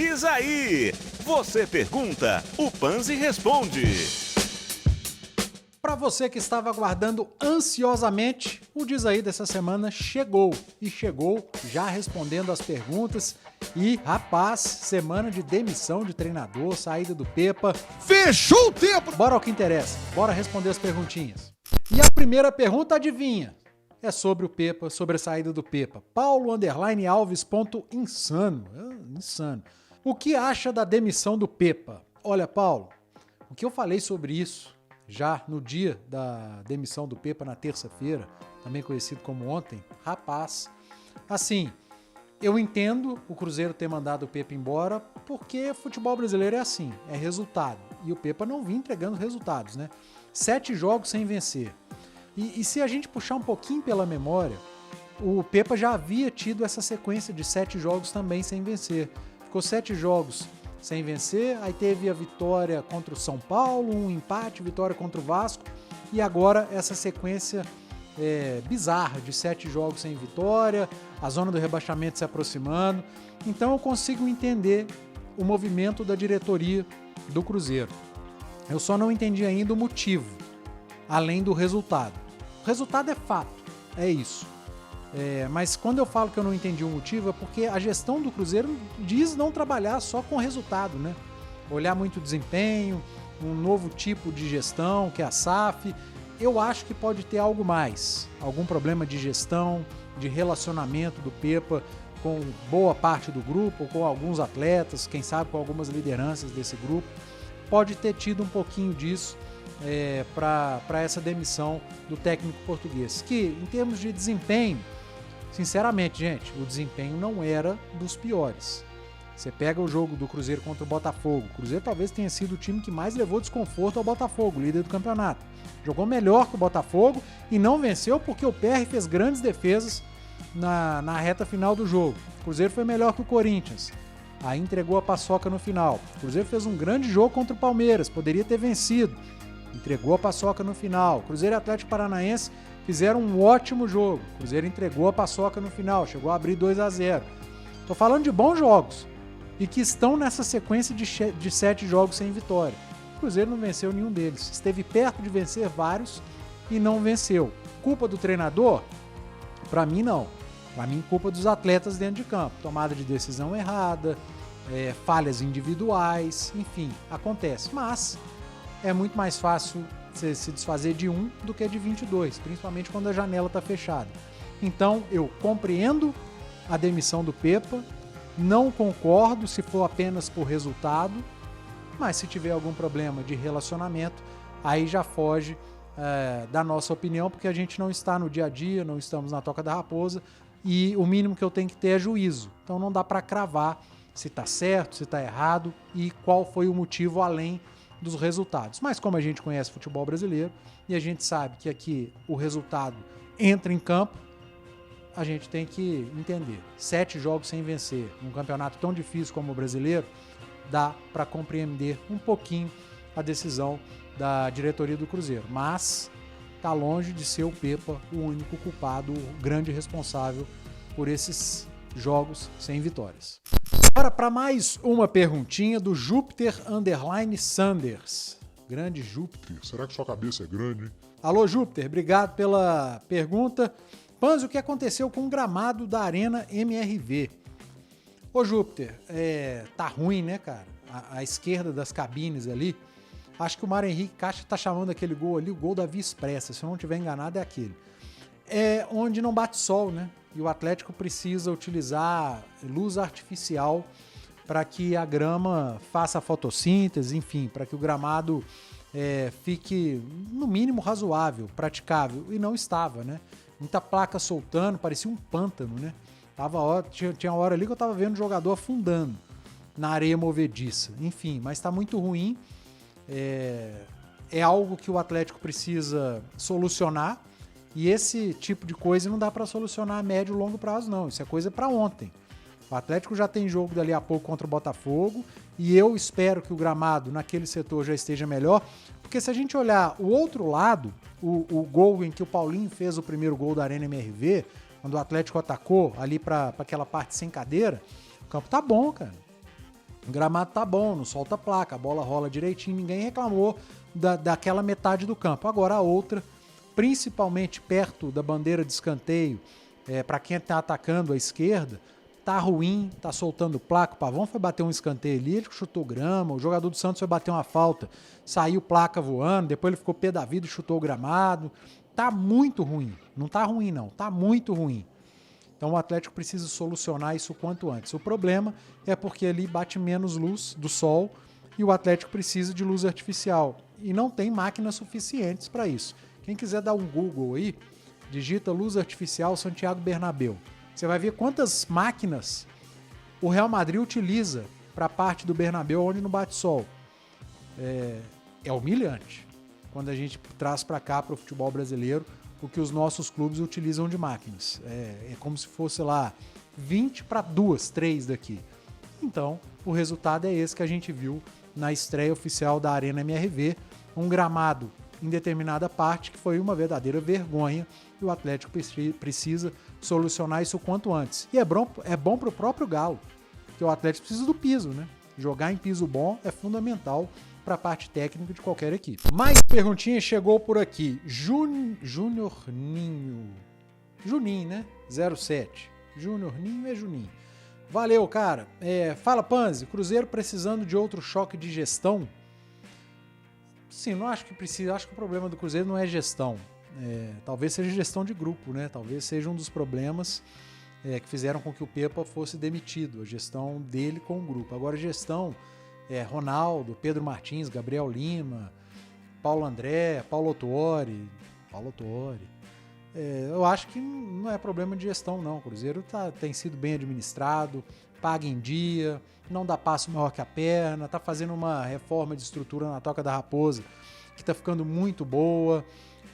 Diz aí. Você pergunta, o Panzi responde. Para você que estava aguardando ansiosamente, o Diz Aí dessa semana chegou. E chegou já respondendo as perguntas. E, rapaz, semana de demissão de treinador, saída do Pepa. Fechou o tempo! Bora ao que interessa. Bora responder as perguntinhas. E a primeira pergunta, adivinha? É sobre o Pepa, sobre a saída do Pepa. Paulo_Alves.insano. Insano. O que acha da demissão do Pepa? Olha, Paulo, o que eu falei sobre isso já no dia da demissão do Pepa, na terça-feira, também conhecido como ontem, rapaz, assim, eu entendo o Cruzeiro ter mandado o Pepa embora, porque futebol brasileiro é assim, é resultado. E o Pepa não vinha entregando resultados, né? 7 jogos sem vencer. E se a gente puxar um pouquinho pela memória, o Pepa já havia tido essa sequência de 7 jogos também sem vencer. Ficou 7 jogos sem vencer, aí teve a vitória contra o São Paulo, um empate, vitória contra o Vasco, e agora essa sequência bizarra de 7 jogos sem vitória, a zona do rebaixamento se aproximando. Então eu consigo entender o movimento da diretoria do Cruzeiro. Eu só não entendi ainda o motivo, além do resultado. O resultado é fato, é isso. Mas quando eu falo que eu não entendi o motivo, é porque a gestão do Cruzeiro diz não trabalhar só com resultado, né? Olhar muito o desempenho, um novo tipo de gestão, que é a SAF. Eu acho que pode ter algo mais, algum problema de gestão, de relacionamento do Pepa com boa parte do grupo, com alguns atletas, quem sabe com algumas lideranças desse grupo. Pode ter tido um pouquinho disso para essa demissão do técnico português, que em termos de desempenho, sinceramente, gente, o desempenho não era dos piores. Você pega o jogo do Cruzeiro contra o Botafogo. O Cruzeiro talvez tenha sido o time que mais levou desconforto ao Botafogo, líder do campeonato. Jogou melhor que o Botafogo e não venceu porque o PR fez grandes defesas na reta final do jogo. O Cruzeiro foi melhor que o Corinthians. Aí entregou a paçoca no final. O Cruzeiro fez um grande jogo contra o Palmeiras, poderia ter vencido. Entregou a paçoca no final. Cruzeiro e Atlético Paranaense fizeram um ótimo jogo. O Cruzeiro entregou a paçoca no final, chegou a abrir 2-0. Tô falando de bons jogos e que estão nessa sequência de 7 jogos sem vitória. O Cruzeiro não venceu nenhum deles. Esteve perto de vencer vários e não venceu. Culpa do treinador? Para mim, não. Para mim, culpa dos atletas dentro de campo. Tomada de decisão errada, falhas individuais, enfim, acontece. Mas é muito mais fácil você se desfazer de um do que de 22, principalmente quando a janela está fechada. Então, eu compreendo a demissão do Pepa, não concordo se for apenas por resultado, mas se tiver algum problema de relacionamento, aí já foge da nossa opinião, porque a gente não está no dia a dia, não estamos na Toca da Raposa, e o mínimo que eu tenho que ter é juízo. Então não dá para cravar se está certo, se está errado e qual foi o motivo além dos resultados. Mas como a gente conhece futebol brasileiro e a gente sabe que aqui o resultado entra em campo, a gente tem que entender. 7 jogos sem vencer num campeonato tão difícil como o brasileiro, dá para compreender um pouquinho a decisão da diretoria do Cruzeiro. Mas está longe de ser o Pepa o único culpado, o grande responsável por esses jogos sem vitórias. Agora para mais uma perguntinha do Júpiter_Sanders. Grande Júpiter. Será que sua cabeça é grande, hein? Alô, Júpiter, obrigado pela pergunta. Panzi, o que aconteceu com o gramado da Arena MRV? Ô, Júpiter, tá ruim, né, cara? A esquerda das cabines ali. Acho que o Mário Henrique Caixa tá chamando aquele gol ali, o gol da Via Expressa. Se eu não estiver enganado, é aquele. É onde não bate sol, né? E o Atlético precisa utilizar luz artificial para que a grama faça a fotossíntese, enfim, para que o gramado fique, no mínimo, razoável, praticável. E não estava, né? Muita placa soltando, parecia um pântano, né? Tinha hora ali que eu tava vendo o jogador afundando na areia movediça. Enfim, mas tá muito ruim. É algo que o Atlético precisa solucionar. E esse tipo de coisa não dá para solucionar a médio e longo prazo, não. Isso é coisa para ontem. O Atlético já tem jogo dali a pouco contra o Botafogo e eu espero que o gramado naquele setor já esteja melhor, porque se a gente olhar o outro lado, o gol em que o Paulinho fez o primeiro gol da Arena MRV, quando o Atlético atacou ali para aquela parte sem cadeira, o campo tá bom, cara. O gramado tá bom, não solta placa, a bola rola direitinho, ninguém reclamou daquela metade do campo. Agora a outra, principalmente perto da bandeira de escanteio, para quem tá atacando à esquerda, tá ruim, tá soltando placa. O Pavão foi bater um escanteio ali, ele chutou grama, o jogador do Santos foi bater uma falta, saiu placa voando, depois ele ficou pé da vida e chutou o gramado. Tá muito ruim, não tá ruim não, tá muito ruim. Então o Atlético precisa solucionar isso o quanto antes. O problema é porque ali bate menos luz do sol e o Atlético precisa de luz artificial. E não tem máquinas suficientes para isso. Quem quiser dar um Google aí, digita luz artificial Santiago Bernabéu. Você vai ver quantas máquinas o Real Madrid utiliza para a parte do Bernabéu onde não bate sol. É humilhante quando a gente traz para cá, para o futebol brasileiro, o que os nossos clubes utilizam de máquinas. É como se fosse lá 20 para 2, 3 daqui. Então, o resultado é esse que a gente viu na estreia oficial da Arena MRV, um gramado em determinada parte que foi uma verdadeira vergonha e o Atlético precisa solucionar isso o quanto antes. E é bom para o próprio Galo, porque o Atlético precisa do piso, né? Jogar em piso bom é fundamental para a parte técnica de qualquer equipe. Mais perguntinha chegou por aqui. Júnior Ninho. Juninho, né? 07. Júnior Ninho é Juninho. Valeu, cara. Fala, Panzi. Cruzeiro precisando de outro choque de gestão? Sim, não acho que precisa. Acho que o problema do Cruzeiro não é gestão. Talvez seja gestão de grupo, né? Talvez seja um dos problemas que fizeram com que o Pepa fosse demitido. A gestão dele com o grupo. Agora, a gestão... Ronaldo, Pedro Martins, Gabriel Lima, Paulo André, Paulo Autuori. Eu acho que não é problema de gestão, não. O Cruzeiro tem sido bem administrado, paga em dia, não dá passo maior que a perna, tá fazendo uma reforma de estrutura na Toca da Raposa que tá ficando muito boa.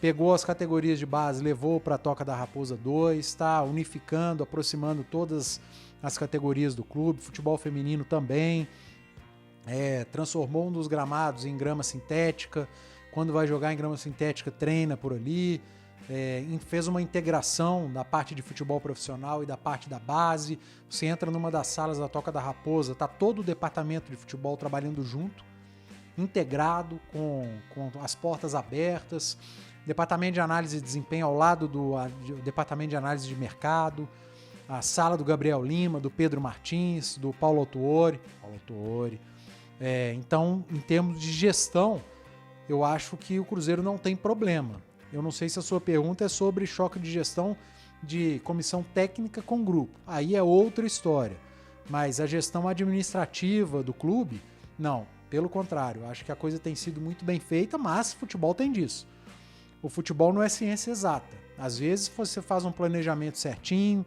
Pegou as categorias de base, levou para a Toca da Raposa 2, está unificando, aproximando todas as categorias do clube, futebol feminino também. Transformou um dos gramados em grama sintética. Quando vai jogar em grama sintética, treina por ali. Fez uma integração da parte de futebol profissional e da parte da base. Você entra numa das salas da Toca da Raposa, tá todo o departamento de futebol trabalhando junto, integrado, com as portas abertas. Departamento de análise de desempenho ao lado do departamento de análise de mercado. A sala do Gabriel Lima, do Pedro Martins, do Paulo Autuori. Então, em termos de gestão, eu acho que o Cruzeiro não tem problema. Eu não sei se a sua pergunta é sobre choque de gestão de comissão técnica com grupo. Aí é outra história. Mas a gestão administrativa do clube, não. Pelo contrário, eu acho que a coisa tem sido muito bem feita, mas futebol tem disso. O futebol não é ciência exata. Às vezes você faz um planejamento certinho,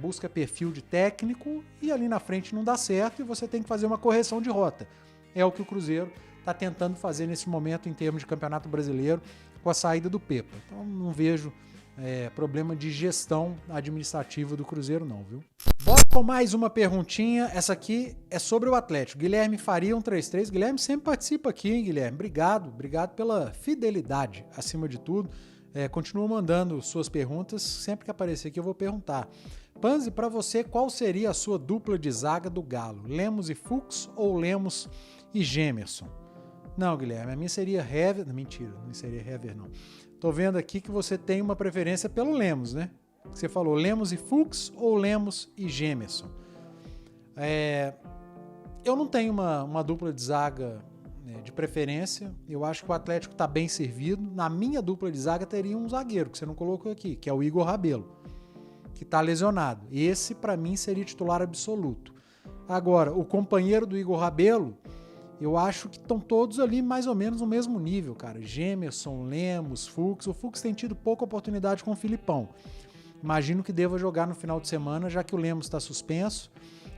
busca perfil de técnico e ali na frente não dá certo e você tem que fazer uma correção de rota. É o que o Cruzeiro está tentando fazer nesse momento em termos de Campeonato Brasileiro com a saída do Pepa. Então não vejo problema de gestão administrativa do Cruzeiro não, viu? Bora com mais uma perguntinha. Essa aqui é sobre o Atlético. Guilherme Faria 133. Guilherme sempre participa aqui, hein, Guilherme? Obrigado pela fidelidade, acima de tudo. Continua mandando suas perguntas. Sempre que aparecer aqui eu vou perguntar. Panzi, para você, qual seria a sua dupla de zaga do Galo? Lemos e Fux ou Lemos e Gemerson? Não, Guilherme, a minha seria Hever. Mentira, não seria Hever, não. Tô vendo aqui que você tem uma preferência pelo Lemos, né? Você falou Lemos e Fux ou Lemos e Gemerson? Eu não tenho uma dupla de zaga de preferência. Eu acho que o Atlético está bem servido. Na minha dupla de zaga teria um zagueiro, que você não colocou aqui, que é o Igor Rabelo, que está lesionado. Esse, para mim, seria titular absoluto. Agora, o companheiro do Igor Rabelo, eu acho que estão todos ali mais ou menos no mesmo nível, cara. Gemerson, Lemos, Fux. O Fux tem tido pouca oportunidade com o Filipão. Imagino que deva jogar no final de semana, já que o Lemos está suspenso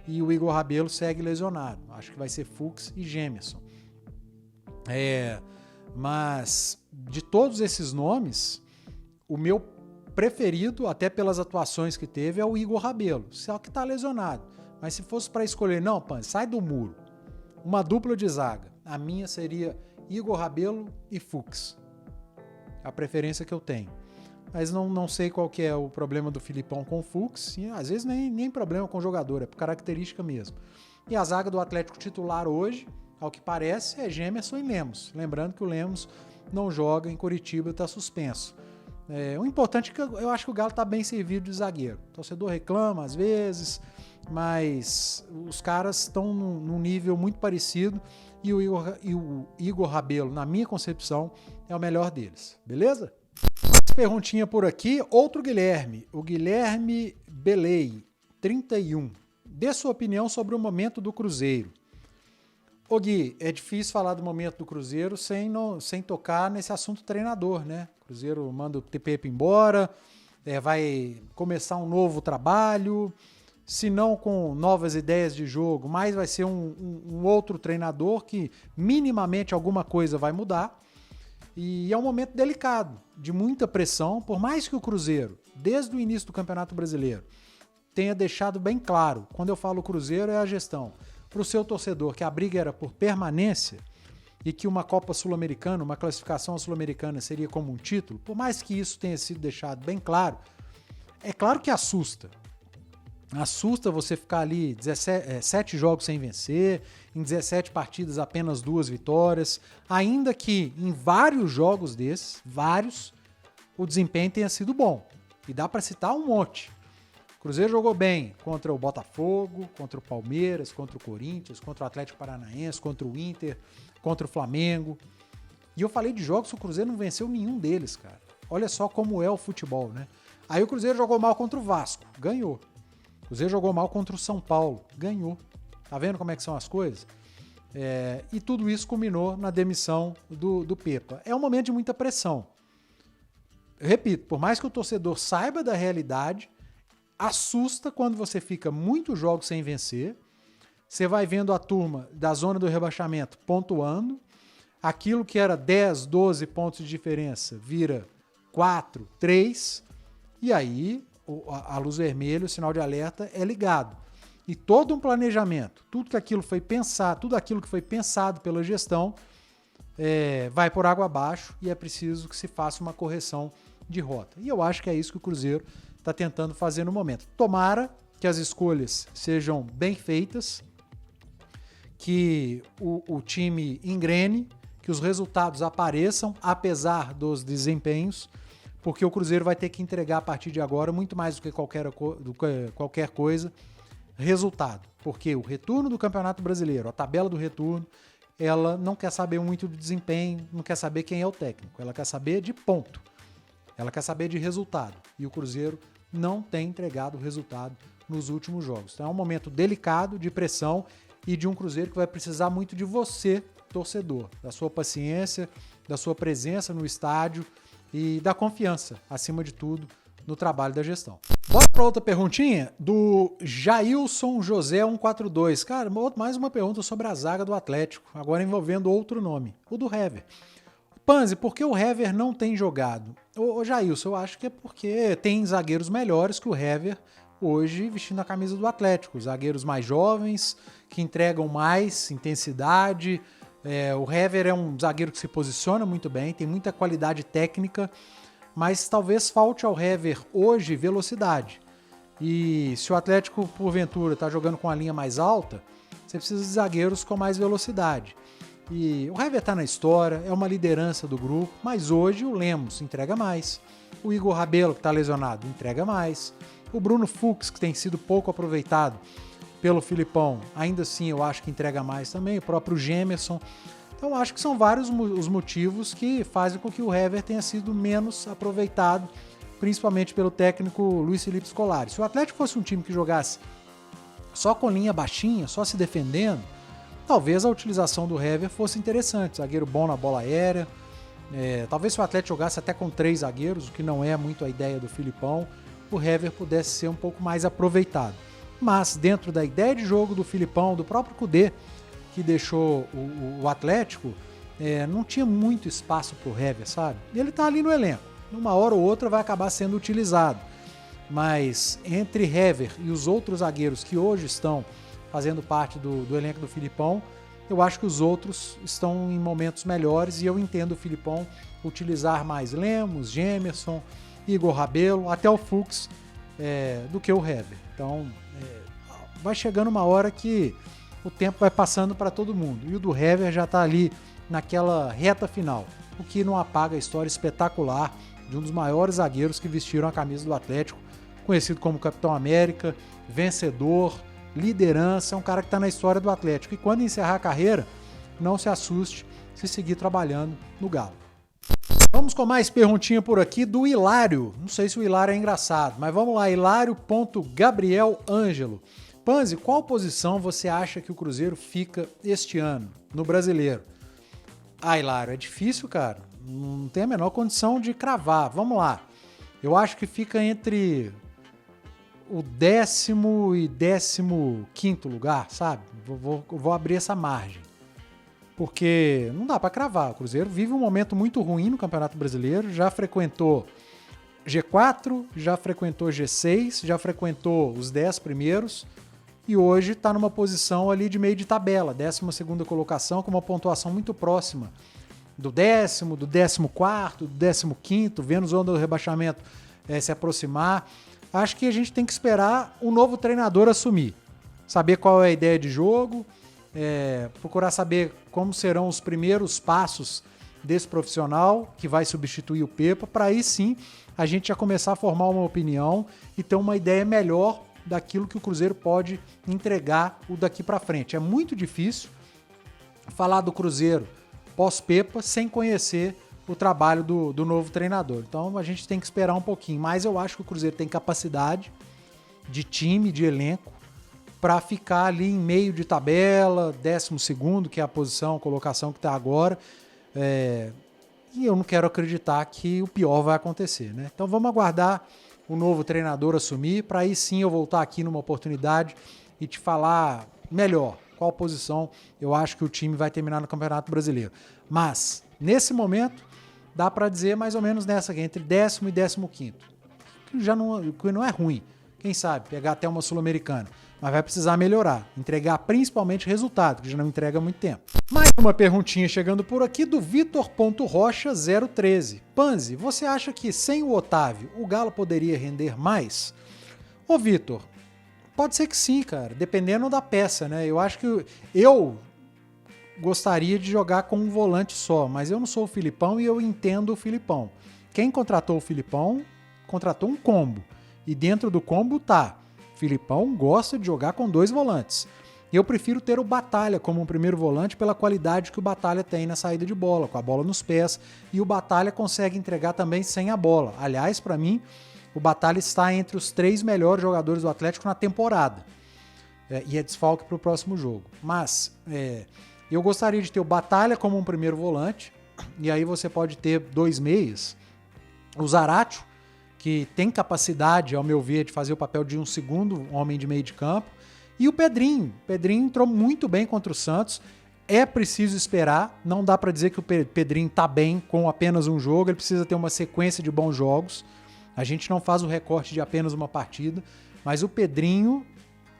e o Igor Rabelo segue lesionado. Acho que vai ser Fux e Gemerson. Mas de todos esses nomes, o meu preferido, até pelas atuações que teve, é o Igor Rabelo. Só que tá lesionado. Mas se fosse para escolher, não, Pan, sai do muro. Uma dupla de zaga. A minha seria Igor Rabelo e Fux. A preferência que eu tenho. Mas não sei qual que é o problema do Filipão com o Fux. E, às vezes nem problema com o jogador, é por característica mesmo. E a zaga do Atlético titular hoje, ao que parece, é Gemerson e Lemos. Lembrando que o Lemos não joga em Curitiba e está suspenso. O importante é que eu acho que o Galo está bem servido de zagueiro. O torcedor reclama às vezes, mas os caras estão num nível muito parecido e o Igor Rabelo, na minha concepção, é o melhor deles. Beleza? Perguntinha por aqui, outro Guilherme, o Guilherme Belei, 31. Dê sua opinião sobre o momento do Cruzeiro. Ô Gui, é difícil falar do momento do Cruzeiro sem tocar nesse assunto treinador, né? O Cruzeiro manda o Pepe embora, vai começar um novo trabalho, se não com novas ideias de jogo, mas vai ser um outro treinador que minimamente alguma coisa vai mudar. E é um momento delicado, de muita pressão, por mais que o Cruzeiro, desde o início do Campeonato Brasileiro, tenha deixado bem claro, quando eu falo Cruzeiro é a gestão, para o seu torcedor que a briga era por permanência e que uma Copa Sul-Americana, uma classificação sul-americana seria como um título, por mais que isso tenha sido deixado bem claro, é claro que assusta. Assusta você ficar ali 7 jogos sem vencer, em 17 partidas apenas 2 vitórias, ainda que em vários jogos desses, o desempenho tenha sido bom. E dá para citar um monte. O Cruzeiro jogou bem contra o Botafogo, contra o Palmeiras, contra o Corinthians, contra o Atlético Paranaense, contra o Inter, contra o Flamengo. E eu falei de jogos que o Cruzeiro não venceu nenhum deles, cara. Olha só como é o futebol, né? Aí o Cruzeiro jogou mal contra o Vasco, ganhou. O Cruzeiro jogou mal contra o São Paulo, ganhou. Tá vendo como é que são as coisas? E tudo isso culminou na demissão do Pepa. É um momento de muita pressão. Eu repito, por mais que o torcedor saiba da realidade, assusta quando você fica muitos jogos sem vencer, você vai vendo a turma da zona do rebaixamento pontuando, aquilo que era 10, 12 pontos de diferença vira 4, 3, e aí a luz vermelha, o sinal de alerta é ligado. E todo um planejamento, tudo aquilo que foi pensado pela gestão vai por água abaixo e é preciso que se faça uma correção de rota. E eu acho que é isso que o Cruzeiro está tentando fazer no momento. Tomara que as escolhas sejam bem feitas, que o time engrene, que os resultados apareçam, apesar dos desempenhos, porque o Cruzeiro vai ter que entregar a partir de agora, muito mais do que qualquer coisa, resultado. Porque o retorno do Campeonato Brasileiro, a tabela do retorno, ela não quer saber muito do desempenho, não quer saber quem é o técnico, ela quer saber de ponto. Ela quer saber de resultado. E o Cruzeiro não tem entregado resultado nos últimos jogos. Então é um momento delicado, de pressão, e de um Cruzeiro que vai precisar muito de você, torcedor, da sua paciência, da sua presença no estádio e da confiança, acima de tudo, no trabalho da gestão. Bora para outra perguntinha do Jailson José 142. Cara, mais uma pergunta sobre a zaga do Atlético, agora envolvendo outro nome, o do Hever. Panzi, por que o Hever não tem jogado? Ô Jailson, eu acho que é porque tem zagueiros melhores que o Hever hoje vestindo a camisa do Atlético. Zagueiros mais jovens, que entregam mais intensidade. O Hever é um zagueiro que se posiciona muito bem, tem muita qualidade técnica, mas talvez falte ao Hever hoje velocidade. E se o Atlético, porventura, está jogando com a linha mais alta, você precisa de zagueiros com mais velocidade. E o Hever está na história, é uma liderança do grupo, mas hoje o Lemos entrega mais. O Igor Rabelo, que está lesionado, entrega mais. O Bruno Fux, que tem sido pouco aproveitado pelo Filipão, ainda assim eu acho que entrega mais também. O próprio Gemerson. Então acho que são vários os motivos que fazem com que o Hever tenha sido menos aproveitado, principalmente pelo técnico Luiz Felipe Scolari. Se o Atlético fosse um time que jogasse só com linha baixinha, só se defendendo, talvez a utilização do Hever fosse interessante. Zagueiro bom na bola aérea. Talvez se o Atlético jogasse até com 3 zagueiros, o que não é muito a ideia do Filipão, o Hever pudesse ser um pouco mais aproveitado. Mas dentro da ideia de jogo do Filipão, do próprio Kudê, que deixou o Atlético, não tinha muito espaço para o Hever, sabe? Ele está ali no elenco. Numa hora ou outra vai acabar sendo utilizado. Mas entre Hever e os outros zagueiros que hoje estão fazendo parte do elenco do Filipão, eu acho que os outros estão em momentos melhores e eu entendo o Filipão utilizar mais Lemos, Gemerson, Igor Rabelo, até o Fux, do que o Hever. Então, vai chegando uma hora que o tempo vai passando para todo mundo. E o do Hever já está ali naquela reta final, o que não apaga a história espetacular de um dos maiores zagueiros que vestiram a camisa do Atlético, conhecido como Capitão América, vencedor, liderança, é um cara que está na história do Atlético. E quando encerrar a carreira, não se assuste se seguir trabalhando no Galo. Vamos com mais perguntinha por aqui do Hilário. Não sei se o Hilário é engraçado, mas vamos lá, Hilário.GabrielAngelo. Panzi, qual posição você acha que o Cruzeiro fica este ano no Brasileiro? Hilário, é difícil, cara. Não tem a menor condição de cravar. Vamos lá. Eu acho que fica entre o 10º e 15º lugar, sabe? Vou abrir essa margem. Porque não dá para cravar. O Cruzeiro vive um momento muito ruim no Campeonato Brasileiro, já frequentou G4, já frequentou G6, já frequentou os 10 primeiros e hoje está numa posição ali de meio de tabela, 12ª colocação, com uma pontuação muito próxima do 10º, do 14º, do 15º, vendo zona do rebaixamento se aproximar. Acho que a gente tem que esperar o novo treinador assumir, saber qual é a ideia de jogo, procurar saber como serão os primeiros passos desse profissional que vai substituir o Pepa, para aí sim a gente já começar a formar uma opinião e ter uma ideia melhor daquilo que o Cruzeiro pode entregar o daqui para frente. É muito difícil falar do Cruzeiro pós-Pepa sem conhecer o trabalho do novo treinador. Então a gente tem que esperar um pouquinho, mas eu acho que o Cruzeiro tem capacidade de time, de elenco, para ficar ali em meio de tabela, 12º, que é a colocação que está agora. E eu não quero acreditar que o pior vai acontecer, né? Então vamos aguardar o novo treinador assumir, para aí sim eu voltar aqui numa oportunidade e te falar melhor qual posição eu acho que o time vai terminar no Campeonato Brasileiro. Mas, nesse momento, dá para dizer mais ou menos nessa aqui, entre 10º e 15º. Que não é ruim. Quem sabe, pegar até uma Sul-Americana. Mas vai precisar melhorar, entregar principalmente resultado, que já não entrega há muito tempo. Mais uma perguntinha chegando por aqui do Vitor.Rocha013. Panzi, você acha que sem o Otávio o Galo poderia render mais? Ô Vitor, pode ser que sim, cara, dependendo da peça, né? Eu acho que eu gostaria de jogar com um volante só, mas eu não sou o Filipão e eu entendo o Filipão. Quem contratou o Filipão, contratou um combo. E dentro do combo tá... Filipão gosta de jogar com 2 volantes. Eu prefiro ter o Batalha como um primeiro volante pela qualidade que o Batalha tem na saída de bola, com a bola nos pés, e o Batalha consegue entregar também sem a bola. Aliás, para mim, o Batalha está entre os 3 melhores jogadores do Atlético na temporada. E é desfalque para o próximo jogo. Mas eu gostaria de ter o Batalha como um primeiro volante, e aí você pode ter 2 meias. O Zaratio, que tem capacidade, ao meu ver, de fazer o papel de um segundo homem de meio de campo. E o Pedrinho. O Pedrinho entrou muito bem contra o Santos. É preciso esperar. Não dá para dizer que o Pedrinho está bem com apenas um jogo. Ele precisa ter uma sequência de bons jogos. A gente não faz o recorte de apenas uma partida. Mas o Pedrinho,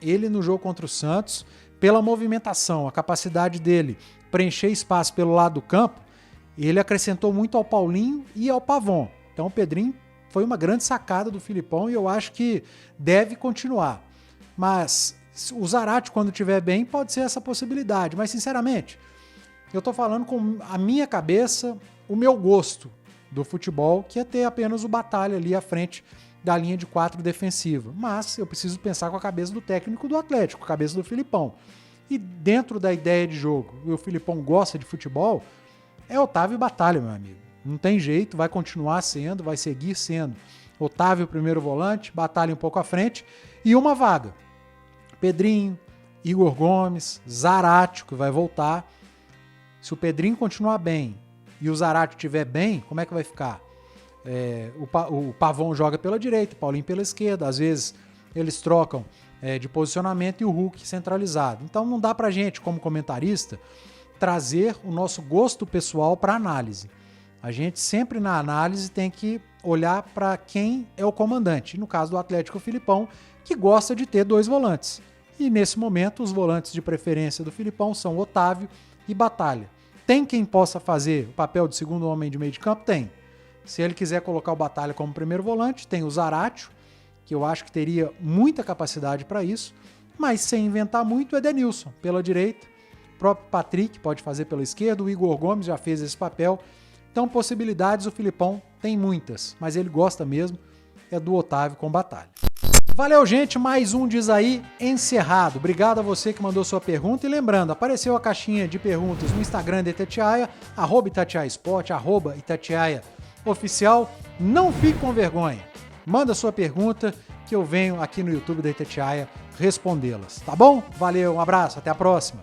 ele no jogo contra o Santos, pela movimentação, a capacidade dele preencher espaço pelo lado do campo, ele acrescentou muito ao Paulinho e ao Pavon. Então o Pedrinho foi uma grande sacada do Filipão e eu acho que deve continuar. Mas o Zaratio, quando estiver bem, pode ser essa possibilidade. Mas, sinceramente, eu estou falando com a minha cabeça, o meu gosto do futebol, que é ter apenas o Batalha ali à frente da linha de 4 defensiva. Mas eu preciso pensar com a cabeça do técnico do Atlético, com a cabeça do Filipão. E dentro da ideia de jogo, e o Filipão gosta de futebol, é Otávio e Batalha, meu amigo. Não tem jeito, vai continuar sendo, vai seguir sendo. Otávio, primeiro volante, Batalha um pouco à frente e uma vaga. Pedrinho, Igor Gomes, Zaratio, que vai voltar. Se o Pedrinho continuar bem e o Zaratio estiver bem, como é que vai ficar? O Pavon joga pela direita, o Paulinho pela esquerda. Às vezes eles trocam de posicionamento e o Hulk centralizado. Então não dá pra gente, como comentarista, trazer o nosso gosto pessoal para análise. A gente sempre na análise tem que olhar para quem é o comandante. No caso do Atlético, o Filipão, que gosta de ter 2 volantes. E nesse momento, os volantes de preferência do Filipão são Otávio e Batalha. Tem quem possa fazer o papel de segundo homem de meio de campo? Tem. Se ele quiser colocar o Batalha como primeiro volante, tem o Zaratio, que eu acho que teria muita capacidade para isso. mas sem inventar muito, Edenilson pela direita, o próprio Patrick pode fazer pela esquerda, o Igor Gomes já fez esse papel. Então, possibilidades o Filipão tem muitas, mas ele gosta mesmo é do Otávio com Batalha. Valeu, gente, mais um Diz Aí encerrado. Obrigado a você que mandou sua pergunta. E lembrando, apareceu a caixinha de perguntas no Instagram da Itatiaia, @ItatiaiaSport, @ItatiaiaOficial. Não fique com vergonha. Manda sua pergunta que eu venho aqui no YouTube da Itatiaia respondê-las. Tá bom? Valeu, um abraço, até a próxima.